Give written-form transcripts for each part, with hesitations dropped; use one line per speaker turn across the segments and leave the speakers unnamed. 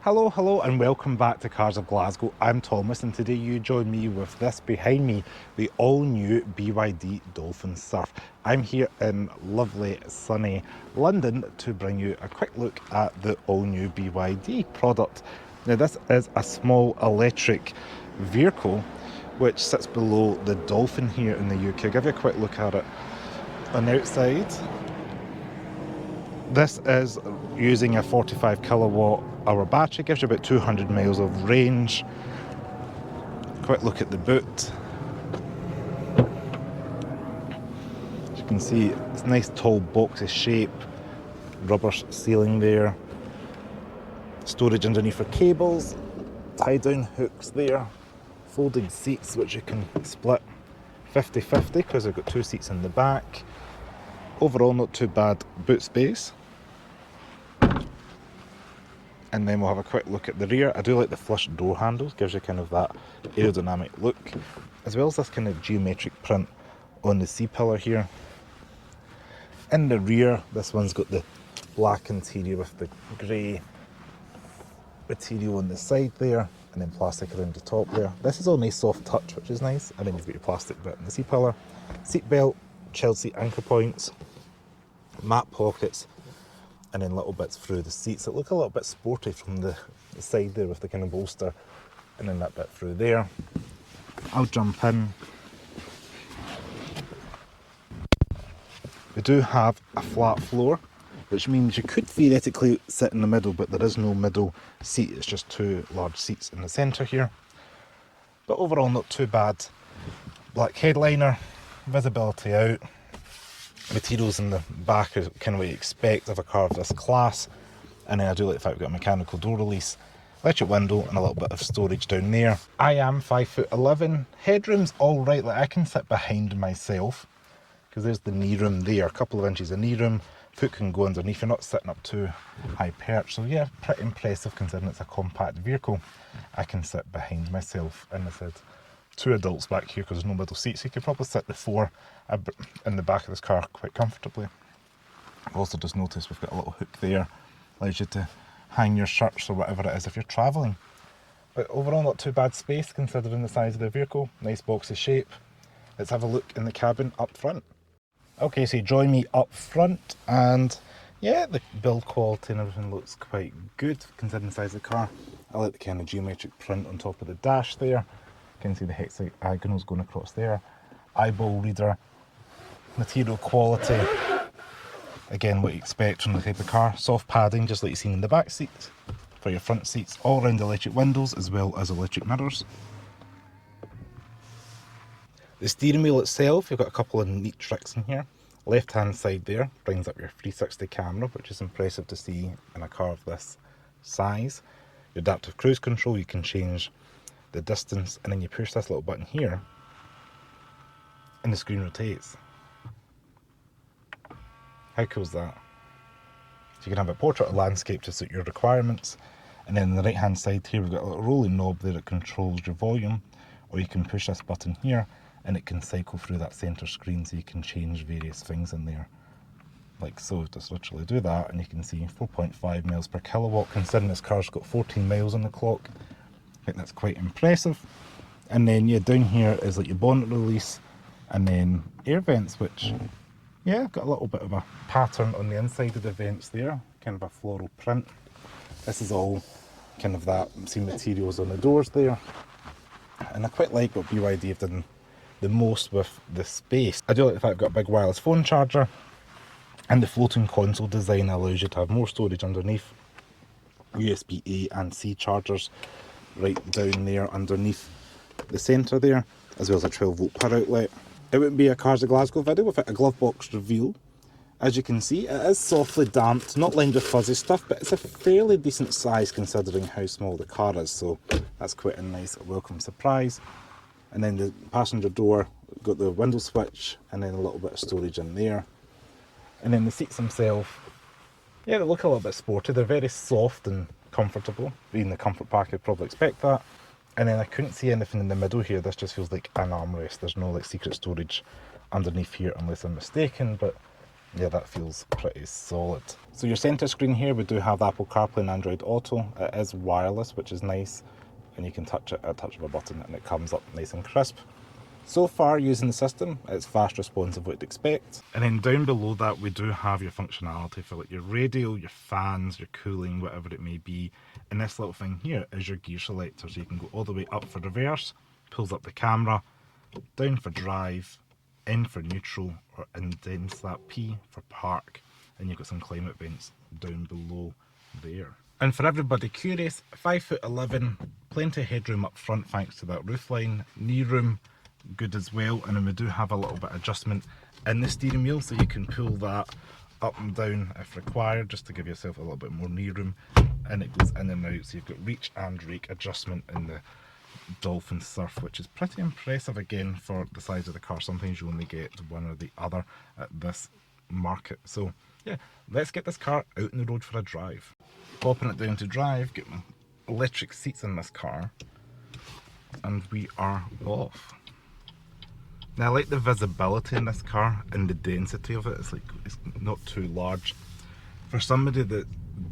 Hello and welcome back to Cars of Glasgow. I'm Thomas and today you join me with this behind me, the all new BYD Dolphin Surf. I'm here in lovely sunny London to bring you a quick look at the all new BYD product. Now this is a small electric vehicle which sits below the Dolphin here in the UK. I'll give you a quick look at it on the outside. This is using a 45 kilowatt hour battery, gives you about 200 miles of range. Quick look at the boot. As you can see, it's a nice tall boxy shape, rubber ceiling there, storage underneath for cables, tie down hooks there, folding seats which you can split 50-50 because I've got two seats in the back. Overall not too bad boot space. And then we'll have a quick look at the rear. I do like the flush door handles, gives you kind of that aerodynamic look, as well as this kind of geometric print on the C-pillar here. In the rear, this one's got the black interior with the grey material on the side there, and then plastic around the top there. This is all nice soft touch, which is nice. And then you've got your plastic bit in the C-pillar. Seat belt, child seat anchor points, mat pockets, and then little bits through the seats that look a little bit sporty from the side there with the kind of bolster, and then that bit through there. I'll jump in. We do have a flat floor, which means you could theoretically sit in the middle, but there is no middle seat. It's just two large seats in the centre here. But overall not too bad. Black headliner, visibility out. Materials in the back is kind of what you expect of a car of this class, and then I do like the fact we've got a mechanical door release, electric window, and a little bit of storage down there. I am 5'11". Headroom's all right, like I can sit behind myself because there's the knee room there, a couple of inches of knee room, foot can go underneath, you're not sitting up too high perch, so yeah, pretty impressive considering it's a compact vehicle. I can sit behind myself, and I said two adults back here because there's no middle seat, so you could probably sit the four in the back of this car quite comfortably. I've also just noticed we've got a little hook there, allows you to hang your shirts or whatever it is if you're travelling. But overall not too bad space considering the size of the vehicle, nice boxy shape. Let's have a look in the cabin up front. Okay, so you join me up front, and yeah, the build quality and everything looks quite good considering the size of the car. I like the kind of geometric print on top of the dash there. You can see the hexagonals going across there. Eyeball reader, material quality, again what you expect from the type of car. Soft padding just like you've seen in the back seats for your front seats, all round electric windows as well as electric mirrors. The steering wheel itself, you've got a couple of neat tricks in here. Left hand side there brings up your 360 camera, which is impressive to see in a car of this size. Your adaptive cruise control, you can change the distance, and then you push this little button here and the screen rotates. How cool is that? So you can have a portrait or landscape to suit your requirements, and then on the right hand side here we've got a little rolling knob there that controls your volume, or you can push this button here and it can cycle through that centre screen so you can change various things in there. Like so, just literally do that and you can see 4.5 miles per kilowatt, considering this car's got 14 miles on the clock. I think that's quite impressive. And then yeah, down here is like your bonnet release, and then air vents, which yeah, got a little bit of a pattern on the inside of the vents there, kind of a floral print. This is all kind of that same materials on the doors there. And I quite like what BYD have done the most with the space. I do like the fact I've got a big wireless phone charger, and the floating console design allows you to have more storage underneath. USB-A and C chargers right down there underneath the centre there, as well as a 12-volt power outlet. It wouldn't be a Cars of Glasgow video without a glove box reveal. As you can see, it is softly damped, not lined with fuzzy stuff, but it's a fairly decent size considering how small the car is, so that's quite a nice welcome surprise. And then the passenger door, got the window switch, and then a little bit of storage in there. And then the seats themselves, yeah, they look a little bit sporty. They're very soft and comfortable. Being the comfort pack, I'd probably expect that. And then I couldn't see anything in the middle here. This just feels like an armrest. There's no like secret storage underneath here unless I'm mistaken, but Yeah, that feels pretty solid. So your center screen here, we do have Apple CarPlay and Android Auto. It is wireless, which is nice, and you can touch it at a touch of a button and it comes up nice and crisp. So far using the system, it's fast responsive, what you'd expect. And then down below that, we do have your functionality for like your radio, your fans, your cooling, whatever it may be. And this little thing here is your gear selector. So you can go all the way up for reverse, pulls up the camera, down for drive, in for neutral, or indents that P for park. And you've got some climate vents down below there. And for everybody curious, 5'11", plenty of headroom up front thanks to that roofline, knee room, good as well. And then we do have a little bit of adjustment in the steering wheel, so you can pull that up and down if required, just to give yourself a little bit more knee room. And it goes in and out, so you've got reach and rake adjustment in the Dolphin Surf, which is pretty impressive again for the size of the car. Sometimes you only get one or the other at this market. So yeah, let's get this car out on the road for a drive. Popping it down to drive, get my electric seats in this car, and we are off. Now I like the visibility in this car and the density of it. It's not too large. For somebody that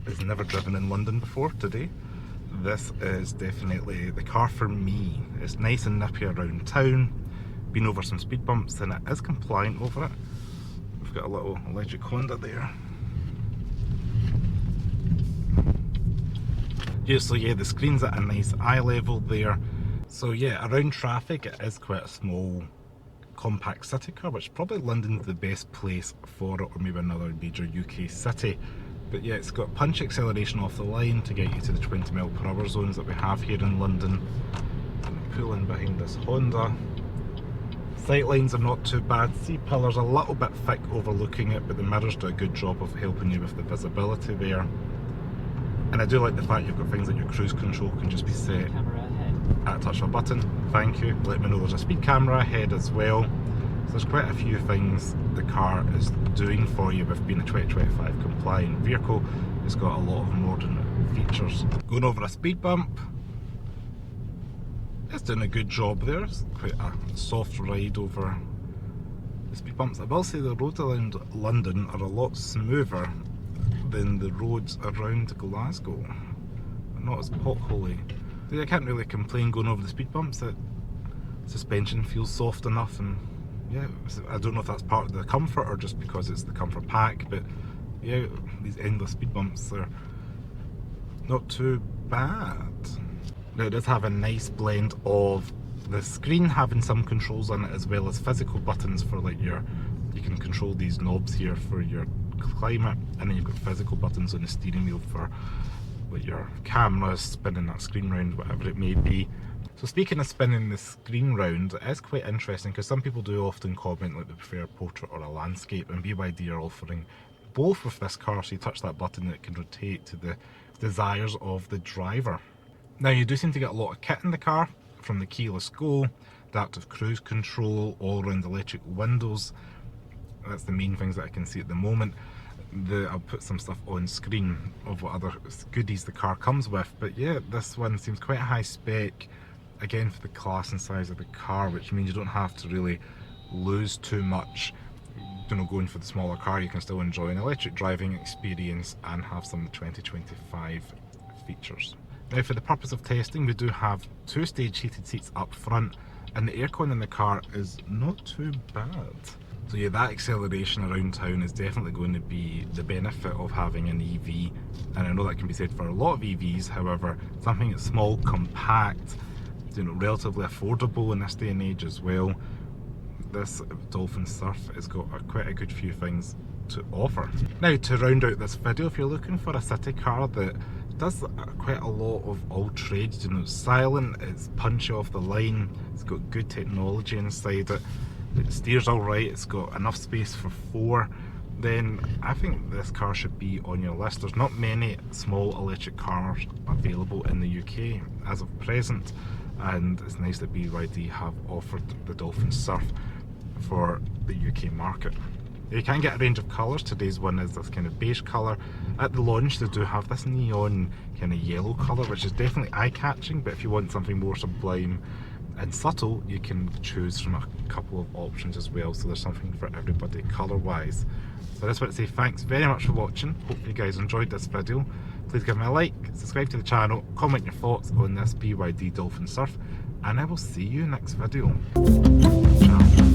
has never driven in London before today, this is definitely the car for me. It's nice and nippy around town, been over some speed bumps, and it is compliant over it. We've got a little electric Honda there. Yeah, so yeah, the screen's at a nice eye level there. So yeah, around traffic it is quite a small compact city car, which probably London's the best place for it, or maybe another major UK city. But yeah, it's got punch acceleration off the line to get you to the 20 mph zones that we have here in London. And pull in behind this Honda. Sight lines are not too bad. C-pillar's a little bit thick overlooking it, but the mirrors do a good job of helping you with the visibility there. And I do like the fact you've got things like your cruise control can just be set at a touch of a button. Thank you. Let me know there's a speed camera ahead as well. So there's quite a few things the car is doing for you with being a 2025 compliant vehicle. It's got a lot of modern features. Going over a speed bump, it's doing a good job there. It's quite a soft ride over the speed bumps. I will say the roads around London are a lot smoother than the roads around Glasgow. They're not as potholy. I can't really complain going over the speed bumps. The suspension feels soft enough, and yeah, I don't know if that's part of the comfort or just because it's the comfort pack, but yeah, these endless speed bumps are not too bad. Now it does have a nice blend of the screen having some controls on it, as well as physical buttons for like you can control these knobs here for your climate, and then you've got physical buttons on the steering wheel for like your cameras, spinning that screen round, whatever it may be. So speaking of spinning the screen round, it is quite interesting because some people do often comment like they prefer a portrait or a landscape, and BYD are offering both with this car. So you touch that button and it can rotate to the desires of the driver. Now you do seem to get a lot of kit in the car, from the keyless go, adaptive cruise control, all around electric windows. That's the main things that I can see at the moment. I'll put some stuff on screen of what other goodies the car comes with, but yeah, this one seems quite high spec, again for the class and size of the car, which means you don't have to really lose too much. You know, going for the smaller car, you can still enjoy an electric driving experience and have some 2025 features. Now for the purpose of testing, we do have 2-stage heated seats up front, and the aircon in the car is not too bad. So yeah, that acceleration around town is definitely going to be the benefit of having an EV, and I know that can be said for a lot of EVs. However, something that's small, compact, you know, relatively affordable in this day and age as well, this Dolphin Surf has got quite a good few things to offer. Now to round out this video, if you're looking for a city car that does quite a lot of all trades, you know, it's silent, it's punchy off the line, it's got good technology inside it, it steers alright, it's got enough space for 4, then I think this car should be on your list. There's not many small electric cars available in the UK as of present, and it's nice that BYD have offered the Dolphin Surf for the UK market. You can get a range of colours. Today's one is this kind of beige colour. At the launch they do have this neon kind of yellow colour, which is definitely eye-catching, but if you want something more sublime, In subtle, you can choose from a couple of options as well, so there's something for everybody colour wise. So I just want to say thanks very much for watching. Hope you guys enjoyed this video. Please give me a like, subscribe to the channel, comment your thoughts on this BYD Dolphin Surf, and I will see you next video. Ciao.